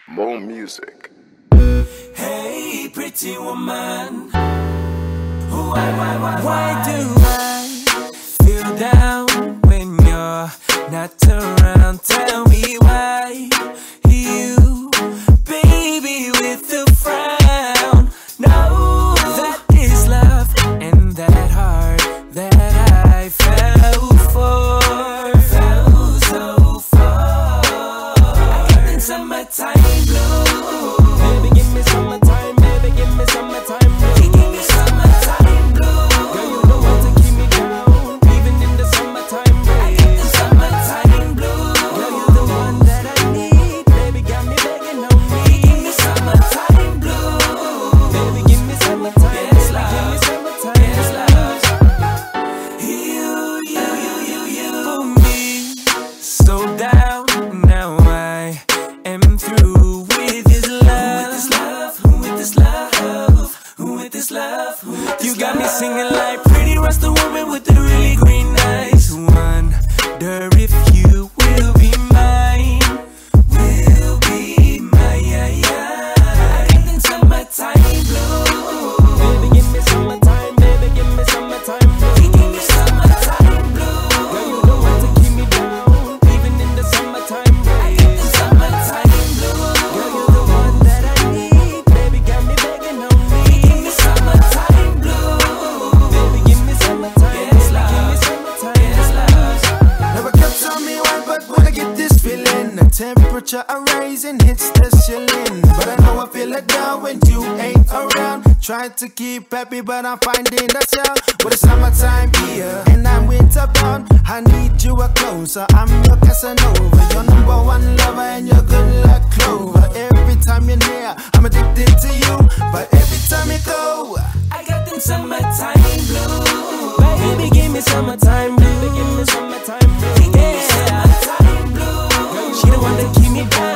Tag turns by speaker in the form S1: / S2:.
S1: More music.
S2: Hey, pretty woman, why do I feel down when you're not around? Tell me why. You, baby, with the frown. No, that is love, and that heart that I fell for, fell so far. I got in summertime blue. Baby, give me summertime, baby, give me summertime blue. Give me summertime blue. Girl, you know what to keep me down, even in the summertime rain. I got the summertime blue. Girl, you're the one that I need. Baby, got me begging on me. Give me summertime blue. Baby, give me summertime. Yes, love. Give me summertime. Yes, love. You. For me, so down. Now I am through with this love. Who with this love? Who with this love? Who with this love? You got me singing like pretty Rasta woman with the really green eyes. Wonder if you will be mine. Will be mine. I got them summertime blue. Baby, give me summertime. Baby, give me summertime blue. Give me summertime blue. Girl, you know what to keep me down, even in the summertime rain. I got them summertime blue. Girl, you're the one that I need. Baby, got me begging on me. Give me summertime blue. Baby, give me summertime. Yes, love. Give me summertime. Yes, love.
S3: Never kept on me why, but when I get this feeling, the temperature a rising hits the ceiling. But I know I feel it down when you ain't around. Try to keep happy, but I'm finding us out. With the summertime here, and I'm winter bound. I need you a closer. I'm your Casanova, your number one lover, and your good luck clover. Every time you're near, I'm addicted to you. But every time you go,
S2: I got them summertime blue. Baby, give me summertime blue. Baby, give me summertime blue. Yeah, summertime blue. She the one that keep me down.